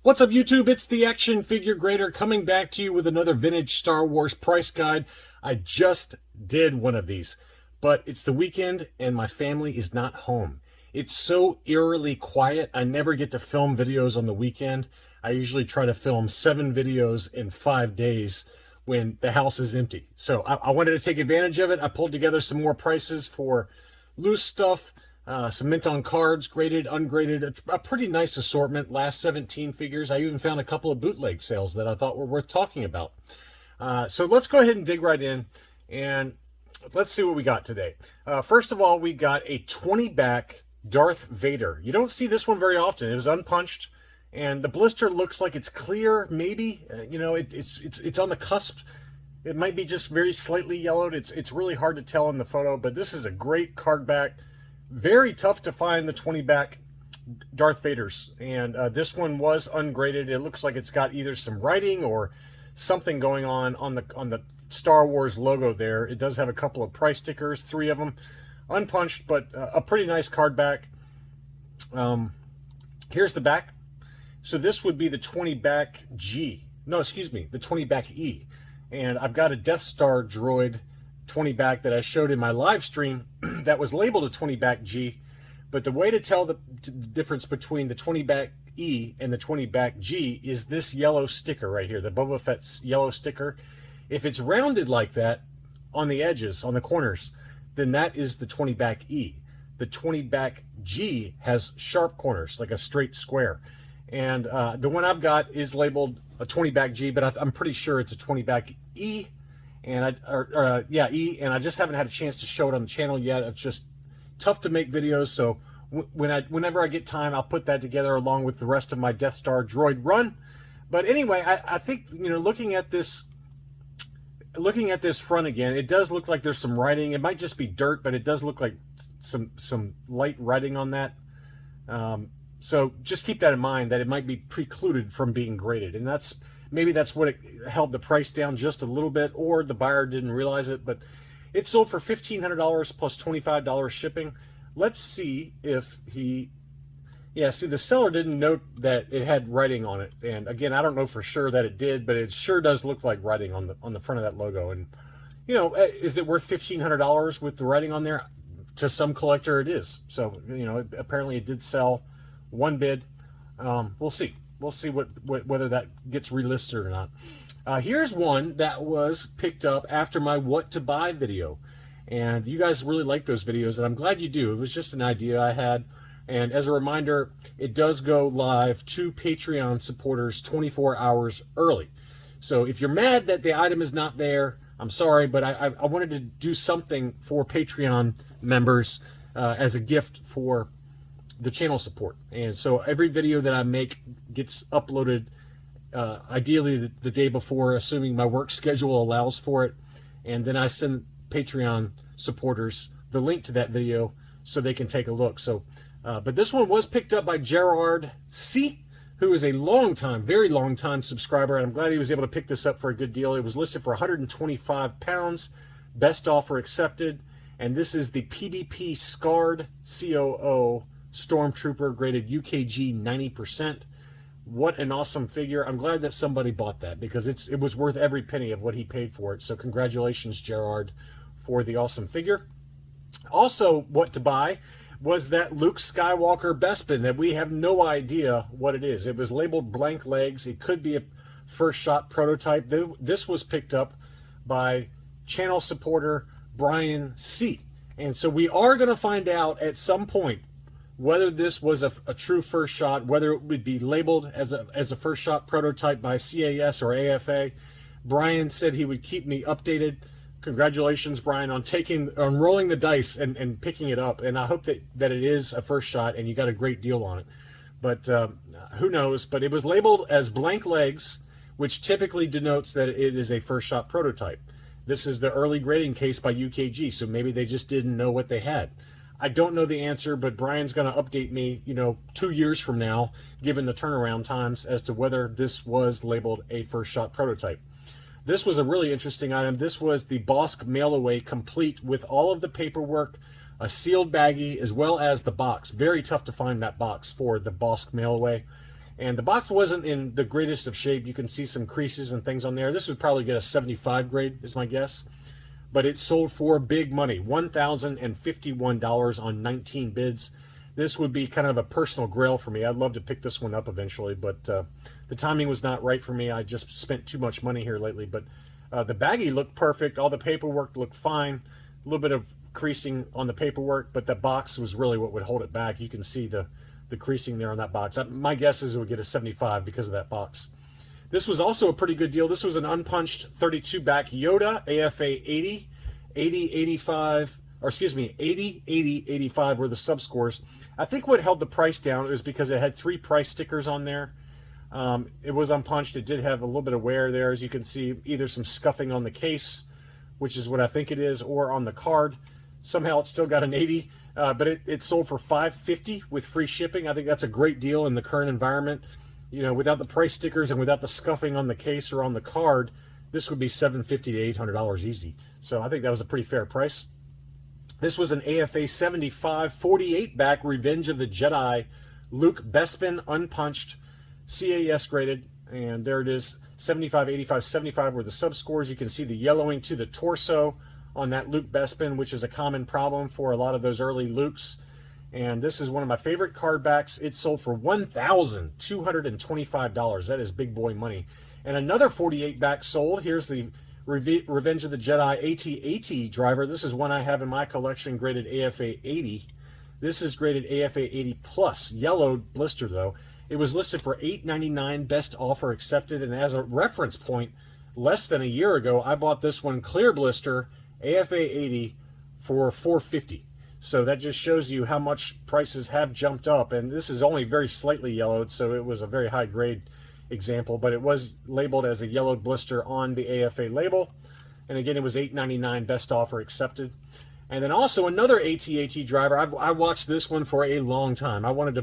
What's up, YouTube? It's the Action Figure Grader coming back to you with another vintage Star Wars price guide. I just did one of these, but it's the weekend and my family is not home. It's so eerily quiet. I never get to film videos on the weekend. I usually try to film 7 videos in 5 days when the house is empty. So I wanted to take advantage of it. I pulled together some more prices for loose stuff. Some mint on cards, graded, ungraded, a pretty nice assortment. Last 17 figures. I even found a couple of bootleg sales that I thought were worth talking about. So let's go ahead and dig right in and let's see what we got today. First of all, we got a 20-back Darth Vader. You don't see this one very often. It was unpunched and the blister looks like it's clear, maybe. You know, it's on the cusp. It might be just very slightly yellowed. It's really hard to tell in the photo, but this is a great card back. Very tough to find the 20-back Darth Vaders, and this one was ungraded. It looks like it's got either some writing or something going on the Star Wars logo there. It does have a couple of price stickers, 3 of them, unpunched, but a pretty nice card back. Here's the back. So this would be the 20-back G. No, excuse me, the 20-back E. And I've got a Death Star droid 20-back that I showed in my live stream that was labeled a 20-back G, but the way to tell the difference between the 20-back E and the 20-back G is this yellow sticker right here, the Boba Fett's yellow sticker. If it's rounded like that on the edges, on the corners, then that is the 20-back E. The 20-back G has sharp corners, like a straight square. And the one I've got is labeled a 20-back G, but I'm pretty sure it's a 20-back E. And E, and I just haven't had a chance to show it on the channel yet. It's just tough to make videos, so whenever I get time, I'll put that together along with the rest of my Death Star droid run. But anyway, I think, you know, looking at this front again, it does look like there's some writing. It might just be dirt, but it does look like some light writing on that. So just keep that in mind, that it might be precluded from being graded, and maybe that's what it held the price down just a little bit, or the buyer didn't realize it. But it sold for $1,500 plus $25 shipping. Let's see if see, the seller didn't note that it had writing on it, and again, I don't know for sure that it did, but it sure does look like writing on the front of that logo. And you know, is it worth $1,500 with the writing on there? To some collector, it is. So you know, apparently it did sell. One bid. We'll see. We'll see whether that gets relisted or not. Here's one that was picked up after my what to buy video, and you guys really like those videos, and I'm glad you do. It was just an idea I had, and as a reminder, it does go live to Patreon supporters 24 hours early. So if you're mad that the item is not there, I'm sorry, but I wanted to do something for Patreon members as a gift for the channel support. And so every video that I make gets uploaded ideally the day before, assuming my work schedule allows for it, and then I send Patreon supporters the link to that video so they can take a look. So but this one was picked up by Gerard C, who is a very long time subscriber, and I'm glad he was able to pick this up for a good deal. It was listed for 125 pounds, best offer accepted, and this is the PBP Scarred COO Stormtrooper, graded UKG 90%. What an awesome figure. I'm glad that somebody bought that, because it was worth every penny of what he paid for it. So congratulations, Gerard, for the awesome figure. Also, what to buy was that Luke Skywalker Bespin that we have no idea what it is. It was labeled blank legs. It could be a first shot prototype. This was picked up by channel supporter Brian C. And so we are going to find out at some point whether this was a true first shot, whether it would be labeled as a first shot prototype by CAS or AFA. Brian said he would keep me updated. Congratulations, Brian, on rolling the dice and picking it up. And I hope that it is a first shot and you got a great deal on it. But who knows? But it was labeled as blank legs, which typically denotes that it is a first shot prototype. This is the early grading case by UKG, so maybe they just didn't know what they had. I don't know the answer, but Brian's going to update me, 2 years from now, given the turnaround times, as to whether this was labeled a first shot prototype. This was a really interesting item. This was the Boushh mail away, complete with all of the paperwork, a sealed baggie, as well as the box. Very tough to find that box for the Boushh mail away. And the box wasn't in the greatest of shape. You can see some creases and things on there. This would probably get a 75 grade, is my guess. But it sold for big money, $1,051 on 19 bids. This would be kind of a personal grail for me. I'd love to pick this one up eventually, but the timing was not right for me. I just spent too much money here lately. But the baggie looked perfect. All the paperwork looked fine. A little bit of creasing on the paperwork, but the box was really what would hold it back. You can see the creasing there on that box. My guess is it would get a 75 because of that box. This was also a pretty good deal. This was an unpunched 32 back Yoda, AFA 80, 80, 85, or excuse me, 80, 80, 85 were the subscores. I think what held the price down was because it had 3 price stickers on there. It was unpunched. It did have a little bit of wear there, as you can see, either some scuffing on the case, which is what I think it is, or on the card. Somehow it still got an 80, but it sold for $550 with free shipping. I think that's a great deal in the current environment. You know, without the price stickers and without the scuffing on the case or on the card, this would be $750 to $800 easy. So I think that was a pretty fair price. This was an AFA 75 48 back Revenge of the Jedi Luke Bespin unpunched, CAS graded, and there it is. 75, 85, 75 were the subscores. You can see the yellowing to the torso on that Luke Bespin, which is a common problem for a lot of those early Lukes. And this is one of my favorite card backs. It sold for $1,225. That is big boy money. And another 48 back sold. Here's the Revenge of the Jedi AT-AT driver. This is one I have in my collection, graded AFA 80. This is graded AFA 80 plus, yellowed blister though. It was listed for $8.99, best offer accepted. And as a reference point, less than a year ago, I bought this one clear blister, AFA 80, for $450. So that just shows you how much prices have jumped up. And this is only very slightly yellowed, so it was a very high grade example, but it was labeled as a yellowed blister on the AFA label. And again, it was $8.99, best offer accepted. And then also another AT-AT driver. I watched this one for a long time. I wanted to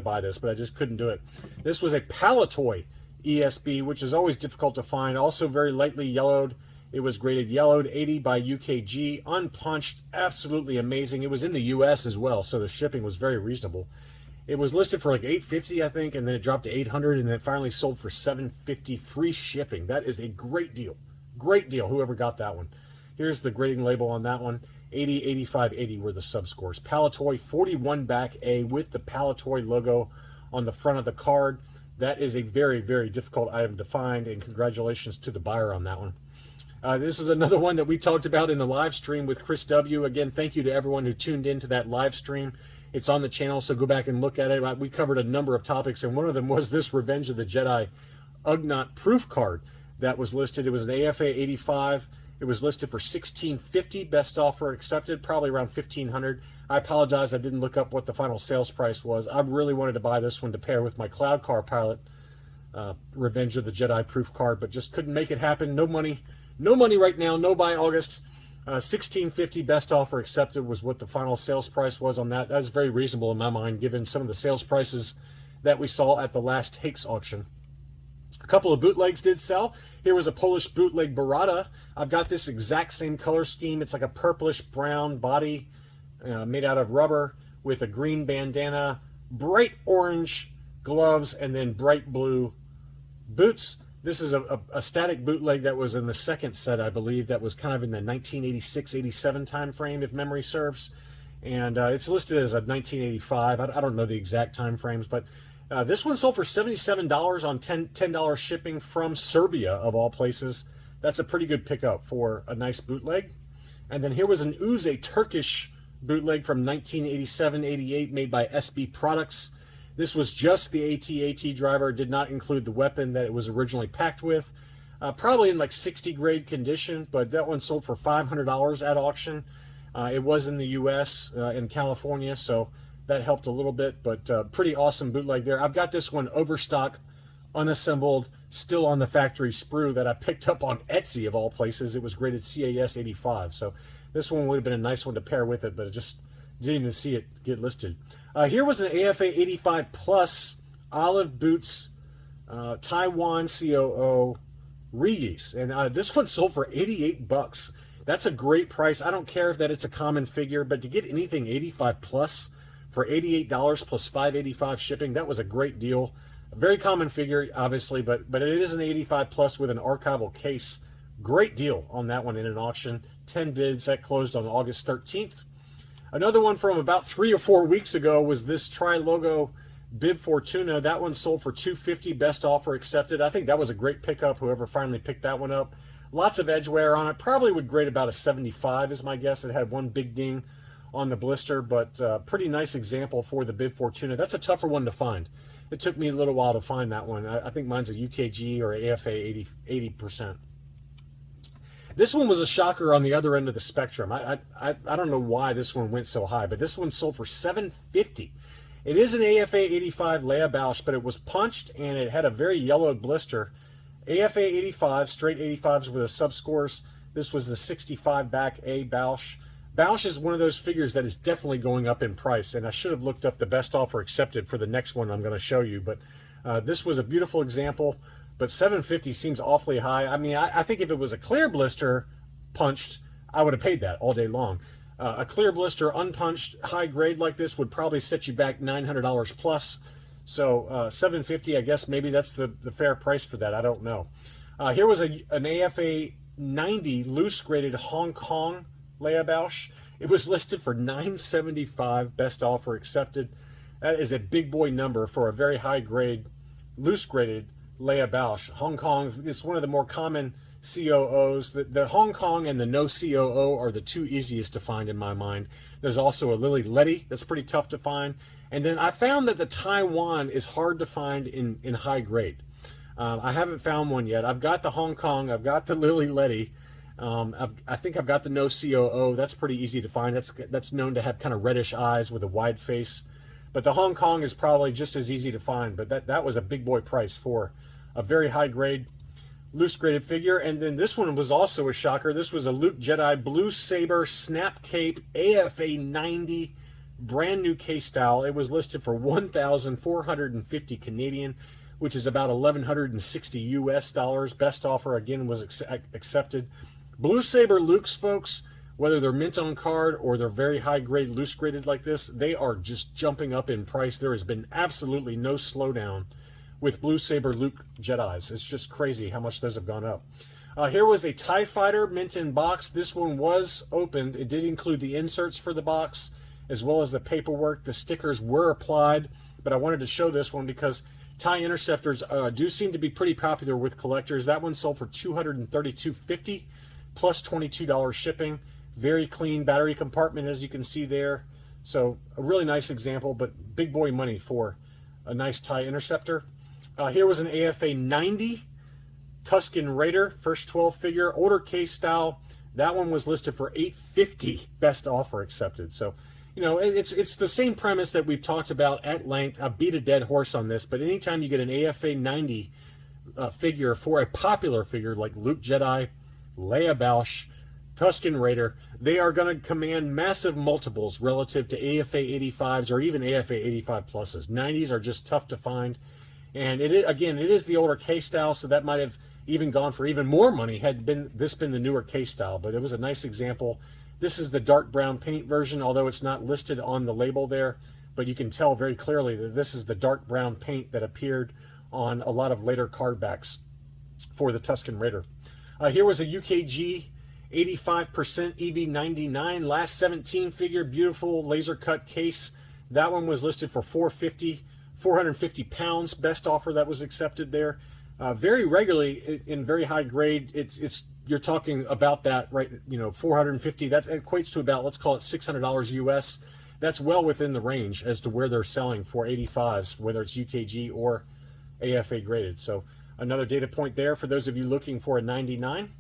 buy this, but I just couldn't do it. This was a Palatoy ESB, which is always difficult to find. Also very lightly yellowed. It was graded yellowed, 80 by UKG, unpunched, absolutely amazing. It was in the US as well, so the shipping was very reasonable. It was listed for like $850, I think, and then it dropped to $800, and then it finally sold for $750 free shipping. That is a great deal. Great deal, whoever got that one. Here's the grading label on that one. 80, 85, 80 were the subscores. Palatoy 41 back A with the Palatoy logo on the front of the card. That is a very, very difficult item to find, and congratulations to the buyer on that one. This is another one that we talked about in the live stream with Chris W. Again, thank you to everyone who tuned into that live stream. It's on the channel, so go back and look at it. We covered a number of topics, and one of them was this Revenge of the Jedi Ugnaught proof card that was listed. It was an AFA 85. It was listed for $1,650, best offer accepted, probably around $1,500. I apologize, I didn't look up what the final sales price was. I really wanted to buy this one to pair with my Cloud Car Pilot Revenge of the Jedi proof card, but just couldn't make it happen. No money right now, no buy August. $1,650 best offer accepted was what the final sales price was on that. That's very reasonable in my mind, given some of the sales prices that we saw at the last Hakes auction. A couple of bootlegs did sell. Here was a Polish bootleg Barada. I've got this exact same color scheme. It's like a purplish brown body made out of rubber with a green bandana, bright orange gloves, and then bright blue boots. This is a static bootleg that was in the second set, I believe, that was kind of in the 1986-87 time frame, if memory serves. And it's listed as a 1985. I don't know the exact time frames, but this one sold for $77 on $10 shipping from Serbia, of all places. That's a pretty good pickup for a nice bootleg. And then here was an Uze Turkish bootleg from 1987-88 made by SB Products. This was just the AT-AT driver, did not include the weapon that it was originally packed with. Probably in like 60 grade condition, but that one sold for $500 at auction. It was in the US, in California, so that helped a little bit, but pretty awesome bootleg there. I've got this one overstock, unassembled, still on the factory sprue that I picked up on Etsy, of all places. It was graded CAS 85, so this one would have been a nice one to pair with it, but it just didn't even see it get listed. Here was an AFA 85 Plus Olive Boots Taiwan COO Reese, and this one sold for $88. That's a great price. I don't care if that it's a common figure, but to get anything 85 plus for $88 plus $5.85 shipping, that was a great deal. A very common figure, obviously, but it is an 85 plus with an archival case. Great deal on that one in an auction. 10 bids. That closed on August 13th. Another one from about 3 or 4 weeks ago was this Trilogo Bib Fortuna. That one sold for $250, best offer accepted. I think that was a great pickup, whoever finally picked that one up. Lots of edge wear on it. Probably would grade about a 75 is my guess. It had one big ding on the blister, but pretty nice example for the Bib Fortuna. That's a tougher one to find. It took me a little while to find that one. I think mine's a UKG or AFA 80%. This one was a shocker on the other end of the spectrum. I don't know why this one went so high, but this one sold for $750. It is an AFA 85 Leia Bausch, but it was punched and it had a very yellowed blister. AFA 85, straight 85s with a subscores. This was the 65 back A Boushh. Boushh is one of those figures that is definitely going up in price, and I should have looked up the best offer accepted for the next one I'm going to show you, but this was a beautiful example, but $750 seems awfully high. I mean, I think if it was a clear blister punched, I would have paid that all day long. A clear blister unpunched high grade like this would probably set you back $900 plus. So $750, I guess maybe that's the fair price for that. I don't know. Here was an AFA 90 loose graded Hong Kong Leia Bausch. It was listed for $975, best offer accepted. That is a big boy number for a very high grade, loose graded Leia Bausch. Hong Kong is one of the more common COOs. The Hong Kong and the no COO are the two easiest to find in my mind. There's also a Lily Letty that's pretty tough to find. And then I found that the Taiwan is hard to find in high grade. I haven't found one yet. I've got the Hong Kong, I've got the Lily Letty. I think I've got the no COO. That's pretty easy to find. That's known to have kind of reddish eyes with a wide face. But the Hong Kong is probably just as easy to find. But that was a big boy price for a very high grade, loose graded figure. And then this one was also a shocker. This was a Luke Jedi Blue Saber Snap Cape AFA 90 brand new case style. It was listed for 1,450 Canadian, which is about 1,160 US dollars. Best offer again was accepted. Blue Saber Lukes, folks, whether they're mint on card or they're very high grade, loose graded like this, they are just jumping up in price. There has been absolutely no slowdown with Blue Saber Luke Jedis. It's just crazy how much those have gone up. Here was a TIE Fighter mint in box. This one was opened. It did include the inserts for the box as well as the paperwork. The stickers were applied, but I wanted to show this one because TIE Interceptors do seem to be pretty popular with collectors. That one sold for $232.50 plus $22 shipping. Very clean battery compartment, as you can see there. So a really nice example, but big boy money for a nice TIE Interceptor. Here was an AFA 90 Tusken Raider, first 12 figure, older case style. That one was listed for $850, best offer accepted. So, you know, it's the same premise that we've talked about at length. I beat a dead horse on this, but anytime you get an AFA 90 figure for a popular figure like Luke Jedi, Leia Bausch, Tusken Raider, they are going to command massive multiples relative to AFA 85s or even AFA 85 pluses. 90s are just tough to find. And it is the older case style, so that might have even gone for even more money had this been the newer case style. But it was a nice example. This is the dark brown paint version, although it's not listed on the label there. But you can tell very clearly that this is the dark brown paint that appeared on a lot of later card backs for the Tusken Raider. Here was a UKG 85% EV99 last 17 figure, beautiful laser cut case. That one was listed for $450 pounds, best offer that was accepted there. Very regularly in very high grade, you're talking about that, right? You know, 450. That equates to about, let's call it $600 US. That's well within the range as to where they're selling for 85s, whether it's UKG or AFA graded. So another data point there for those of you looking for a 99.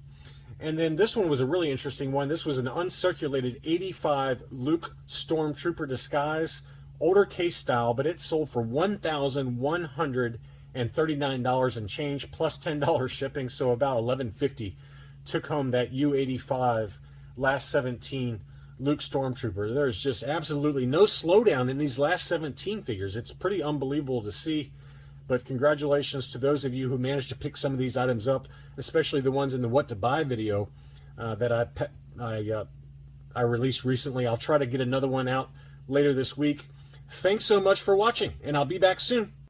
And then this one was a really interesting one. This was an uncirculated 85 Luke Stormtrooper disguise, older case style, but it sold for $1,139 and change plus $10 shipping, so about $1,150. Took home that U85 last 17 Luke Stormtrooper. There's just absolutely no slowdown in these last 17 figures. It's pretty unbelievable to see. But congratulations to those of you who managed to pick some of these items up, especially the ones in the What to Buy video that I released recently. I'll try to get another one out later this week. Thanks so much for watching, and I'll be back soon.